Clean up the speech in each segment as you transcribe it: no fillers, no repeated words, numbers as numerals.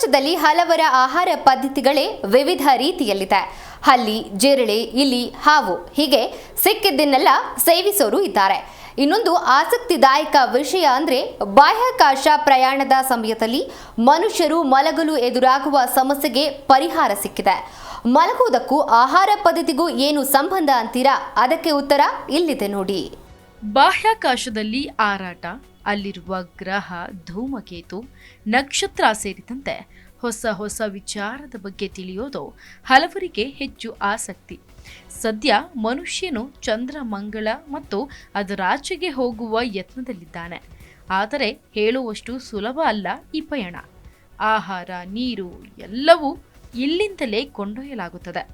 ಪ್ರಪಂಚದಲ್ಲಿ ಹಲವರ ಆಹಾರ ಪದ್ಧತಿಗಳೇ ವಿವಿಧ ರೀತಿಯಲ್ಲಿದೆ. ಹಲ್ಲಿ, ಜಿರಳೆ, ಇಲಿ, ಹಾವು ಹೀಗೆ ಸಿಕ್ಕಿದ್ದನ್ನೆಲ್ಲ ಸೇವಿಸೋರು ಇದ್ದಾರೆ. ಇನ್ನೊಂದು ಆಸಕ್ತಿದಾಯಕ ವಿಷಯ ಅಂದ್ರೆ ಬಾಹ್ಯಾಕಾಶ ಪ್ರಯಾಣದ ಸಮಯದಲ್ಲಿ ಮನುಷ್ಯರು ಮಲಗಲು ಎದುರಾಗುವ ಸಮಸ್ಯೆಗೆ ಪರಿಹಾರ ಸಿಕ್ಕಿದೆ. ಮಲಗುವುದಕ್ಕೂ ಆಹಾರ ಪದ್ಧತಿಗೂ ಏನು ಸಂಬಂಧ ಅಂತೀರಾ? ಅದಕ್ಕೆ ಉತ್ತರ ಇಲ್ಲಿದೆ ನೋಡಿ. ಬಾಹ್ಯಾಕಾಶದಲ್ಲಿ ಹಾರಾಟ, ಅಲ್ಲಿರುವ ಗ್ರಹ, ಧೂಮಕೇತು, ನಕ್ಷತ್ರ ಸೇರಿದಂತೆ ಹೊಸ ವಿಚಾರದ ಬಗ್ಗೆ ತಿಳಿಯೋದು ಹಲವರಿಗೆ ಹೆಚ್ಚು ಆಸಕ್ತಿ. ಸದ್ಯ ಮನುಷ್ಯನು ಚಂದ್ರ, ಮಂಗಳ ಮತ್ತು ಅದರಾಚೆಗೆ ಹೋಗುವ ಯತ್ನದಲ್ಲಿದ್ದಾನೆ. ಆದರೆ ಹೇಳುವಷ್ಟು ಸುಲಭ ಅಲ್ಲ ಈ ಪಯಣ. ಆಹಾರ, ನೀರು ಎಲ್ಲವೂ ಇಲ್ಲಿಂದಲೇ ಕೊಂಡೊಯ್ಯಲಾಗುತ್ತದೆ.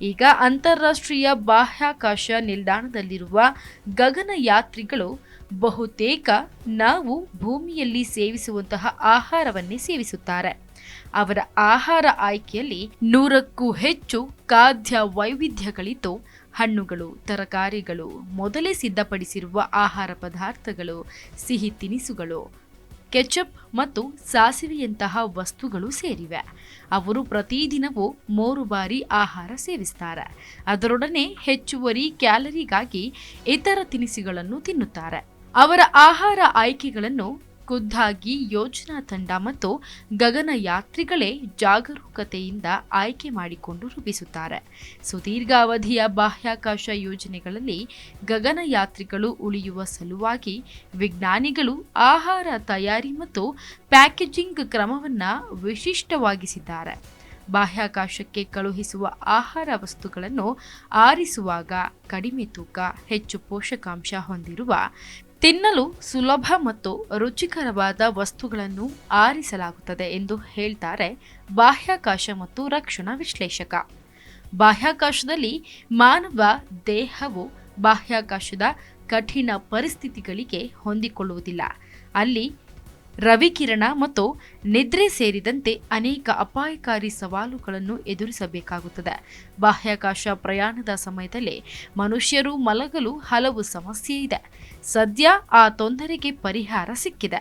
ಈಗ ಅಂತಾರಾಷ್ಟ್ರೀಯ ಬಾಹ್ಯಾಕಾಶ ನಿಲ್ದಾಣದಲ್ಲಿರುವ ಗಗನಯಾತ್ರಿಗಳು ಬಹುತೇಕ ನಾವು ಭೂಮಿಯಲ್ಲಿ ಸೇವಿಸುವಂತಹ ಆಹಾರವನ್ನೇ ಸೇವಿಸುತ್ತಾರೆ. ಅವರ ಆಹಾರ ಆಯ್ಕೆಯಲ್ಲಿ 100ಕ್ಕೂ ಹೆಚ್ಚು ಖಾದ್ಯ ವೈವಿಧ್ಯಗಳಿದ್ದು, ಹಣ್ಣುಗಳು, ತರಕಾರಿಗಳು, ಮೊದಲೇ ಸಿದ್ಧಪಡಿಸಿರುವ ಆಹಾರ ಪದಾರ್ಥಗಳು, ಸಿಹಿ ತಿನಿಸುಗಳು, ಕೆಚಪ್ ಮತ್ತು ಸಾಸಿವೆಯಂತಹ ವಸ್ತುಗಳು ಸೇರಿವೆ. ಅವರು ಪ್ರತಿದಿನವೂ 3 ಬಾರಿ ಆಹಾರ ಸೇವಿಸುತ್ತಾರೆ. ಅದರೊಡನೆ ಹೆಚ್ಚುವರಿ ಕ್ಯಾಲರಿಗಾಗಿ ಇತರ ತಿನಿಸುಗಳನ್ನು ತಿನ್ನುತ್ತಾರೆ. ಅವರ ಆಹಾರ ಆಯ್ಕೆಗಳನ್ನು ಖುದ್ದಾಗಿ ಯೋಜನಾ ತಂಡ ಮತ್ತು ಗಗನಯಾತ್ರಿಗಳೇ ಜಾಗರೂಕತೆಯಿಂದ ಆಯ್ಕೆ ಮಾಡಿಕೊಂಡು ರೂಪಿಸುತ್ತಾರೆ. ಸುದೀರ್ಘ ಅವಧಿಯ ಬಾಹ್ಯಾಕಾಶ ಯೋಜನೆಗಳಲ್ಲಿ ಗಗನಯಾತ್ರಿಗಳು ಉಳಿಯುವ ಸಲುವಾಗಿ ವಿಜ್ಞಾನಿಗಳು ಆಹಾರ ತಯಾರಿ ಮತ್ತು ಪ್ಯಾಕೇಜಿಂಗ್ ಕ್ರಮವನ್ನು ವಿಶಿಷ್ಟವಾಗಿಸಿದ್ದಾರೆ. ಬಾಹ್ಯಾಕಾಶಕ್ಕೆ ಕಳುಹಿಸುವ ಆಹಾರ ವಸ್ತುಗಳನ್ನು ಆರಿಸುವಾಗ ಕಡಿಮೆ ತೂಕ, ಹೆಚ್ಚು ಪೋಷಕಾಂಶ ಹೊಂದಿರುವ, ತಿನ್ನಲು ಸುಲಭ ಮತ್ತು ರುಚಿಕರವಾದ ವಸ್ತುಗಳನ್ನು ಆರಿಸಲಾಗುತ್ತದೆ ಎಂದು ಹೇಳ್ತಾರೆ ಬಾಹ್ಯಾಕಾಶ ಮತ್ತು ರಕ್ಷಣಾ ವಿಶ್ಲೇಷಕ. ಬಾಹ್ಯಾಕಾಶದಲ್ಲಿ ಮಾನವ ದೇಹವು ಬಾಹ್ಯಾಕಾಶದ ಕಠಿಣ ಪರಿಸ್ಥಿತಿಗಳಿಗೆ ಹೊಂದಿಕೊಳ್ಳುವುದಿಲ್ಲ. ಅಲ್ಲಿ ರವಿಕಿರಣ ಮತ್ತು ನಿದ್ರೆ ಸೇರಿದಂತೆ ಅನೇಕ ಅಪಾಯಕಾರಿ ಸವಾಲುಗಳನ್ನು ಎದುರಿಸಬೇಕಾಗುತ್ತದೆ. ಬಾಹ್ಯಾಕಾಶ ಪ್ರಯಾಣದ ಸಮಯದಲ್ಲಿ ಮನುಷ್ಯರು ಮಲಗಲು ಹಲವು ಸಮಸ್ಯೆ ಇದೆ. ಸದ್ಯ ಆ ತೊಂದರೆಗೆ ಪರಿಹಾರ ಸಿಕ್ಕಿದೆ.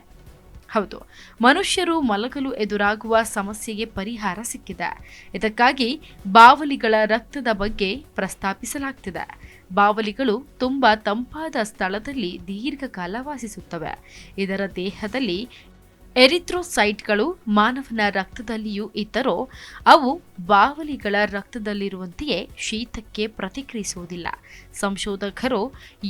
ಹೌದು, ಮನುಷ್ಯರು ಮಲಗಲು ಎದುರಾಗುವ ಸಮಸ್ಯೆಗೆ ಪರಿಹಾರ ಸಿಕ್ಕಿದೆ. ಇದಕ್ಕಾಗಿ ಬಾವಲಿಗಳ ರಕ್ತದ ಬಗ್ಗೆ ಪ್ರಸ್ತಾಪಿಸಲಾಗ್ತಿದೆ. ಬಾವಲಿಗಳು ತುಂಬಾ ತಂಪಾದ ಸ್ಥಳದಲ್ಲಿ ದೀರ್ಘಕಾಲ ವಾಸಿಸುತ್ತವೆ. ಇದರ ದೇಹದಲ್ಲಿ ಎರಿಥ್ರೋಸೈಟ್ಗಳು ಮಾನವನ ರಕ್ತದಲ್ಲಿಯೂ ಇದ್ದರೂ ಅವು ಬಾವಲಿಗಳ ರಕ್ತದಲ್ಲಿರುವಂತೆಯೇ ಶೀತಕ್ಕೆ ಪ್ರತಿಕ್ರಿಯಿಸುವುದಿಲ್ಲ. ಸಂಶೋಧಕರು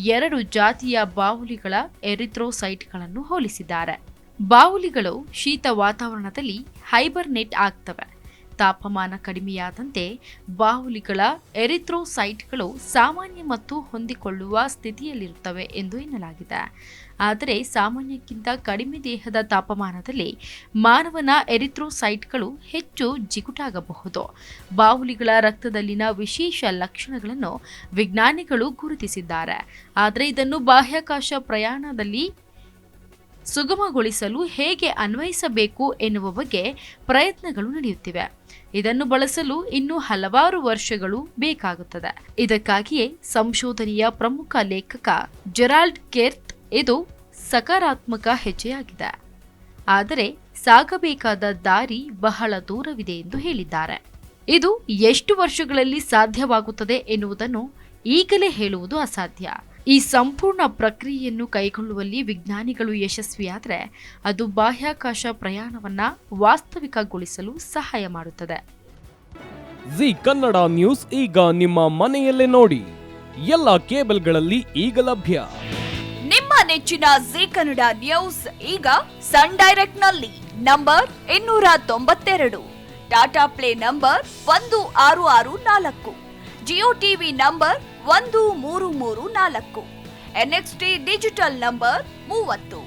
2 ಜಾತಿಯ ಬಾವಲಿಗಳ ಎರಿಥ್ರೋಸೈಟ್ಗಳನ್ನು ಹೋಲಿಸಿದ್ದಾರೆ. ಬಾವಲಿಗಳು ಶೀತ ವಾತಾವರಣದಲ್ಲಿ ಹೈಬರ್ನೇಟ್ ಆಗ್ತವೆ. ತಾಪಮಾನ ಕಡಿಮೆಯಾದಂತೆ ಬಾವಲಿಗಳ ಎರಿಥ್ರೋಸೈಟ್ಗಳು ಸಾಮಾನ್ಯ ಮತ್ತು ಹೊಂದಿಕೊಳ್ಳುವ ಸ್ಥಿತಿಯಲ್ಲಿರುತ್ತವೆ ಎಂದು ಎನ್ನಲಾಗಿದೆ. ಆದರೆ ಸಾಮಾನ್ಯಕ್ಕಿಂತ ಕಡಿಮೆ ದೇಹದ ತಾಪಮಾನದಲ್ಲಿ ಮಾನವನ ಎರಿಥ್ರೋಸೈಟ್ಗಳು ಹೆಚ್ಚು ಜಿಗುಟಾಗಬಹುದು. ಬಾವಲಿಗಳ ರಕ್ತದಲ್ಲಿನ ವಿಶೇಷ ಲಕ್ಷಣಗಳನ್ನು ವಿಜ್ಞಾನಿಗಳು ಗುರುತಿಸಿದ್ದಾರೆ. ಆದರೆ ಇದನ್ನು ಬಾಹ್ಯಾಕಾಶ ಪ್ರಯಾಣದಲ್ಲಿ ಸುಗಮಗೊಳಿಸಲು ಹೇಗೆ ಅನ್ವಯಿಸಬೇಕು ಎನ್ನುವ ಬಗ್ಗೆ ಪ್ರಯತ್ನಗಳು ನಡೆಯುತ್ತಿವೆ. ಇದನ್ನು ಬಳಸಲು ಇನ್ನೂ ಹಲವಾರು ವರ್ಷಗಳು ಬೇಕಾಗುತ್ತದೆ. ಇದಕ್ಕಾಗಿಯೇ ಸಂಶೋಧನೆಯ ಪ್ರಮುಖ ಲೇಖಕ ಜೆರಾಲ್ಡ್ ಕೆರ್ತ್ ಇದು ಸಕಾರಾತ್ಮಕ ಹೆಜ್ಜೆಯಾಗಿದೆ, ಆದರೆ ಸಾಗಬೇಕಾದ ದಾರಿ ಬಹಳ ದೂರವಿದೆ ಎಂದು ಹೇಳಿದ್ದಾರೆ. ಇದು ಎಷ್ಟು ವರ್ಷಗಳಲ್ಲಿ ಸಾಧ್ಯವಾಗುತ್ತದೆ ಎನ್ನುವುದನ್ನು ಈಗಲೇ ಹೇಳುವುದು ಅಸಾಧ್ಯ. ಈ ಸಂಪೂರ್ಣ ಪ್ರಕ್ರಿಯೆಯನ್ನು ಕೈಗೊಳ್ಳುವಲ್ಲಿ ವಿಜ್ಞಾನಿಗಳು ಯಶಸ್ವಿಯಾದರೆ ಅದು ಬಾಹ್ಯಾಕಾಶ ಪ್ರಯಾಣವನ್ನ ವಾಸ್ತವಿಕಗೊಳಿಸಲು ಸಹಾಯ ಮಾಡುತ್ತದೆ. ಜಿ ಕನ್ನಡ ನ್ಯೂಸ್ ಈಗ ನಿಮ್ಮ ಮನೆಯಲ್ಲೇ ನೋಡಿ. ಎಲ್ಲ ಕೇಬಲ್ಗಳಲ್ಲಿ ಈಗ ಲಭ್ಯ. ನಿಮ್ಮ ನೆಚ್ಚಿನ ಜಿ ಕನ್ನಡ ನ್ಯೂಸ್ ಈಗ ಸನ್ ಡೈರೆಕ್ಟ್ ನಲ್ಲಿ number 292, Tata play number 1664, Jio TV number 1334, NXT digital number 30,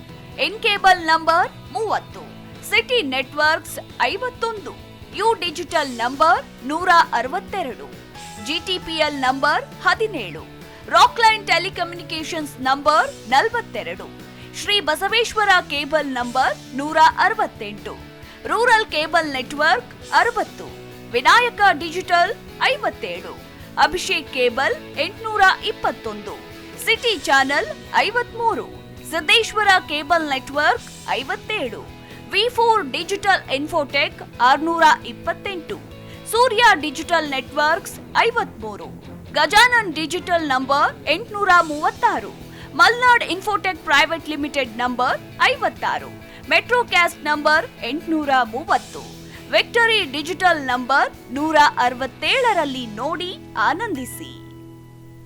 in cable number 30, city networks 51, U digital number 162, GTPL number 17, Rockline telecommunications number 42, Shri Basaveshwara cable number 168, rural cable network 60, Vinayaka digital 57, Abhishek cable 821, city channel 53, Siddeshwara cable network 57, V4 digital Infotech 628, Surya digital networks 53, Gajanan digital number 836, Malnad infotech private limited number 56, Metrocast number 830, victory digital number 167ರಲ್ಲಿ ನೋಡಿ ಆನಂದಿಸಿ.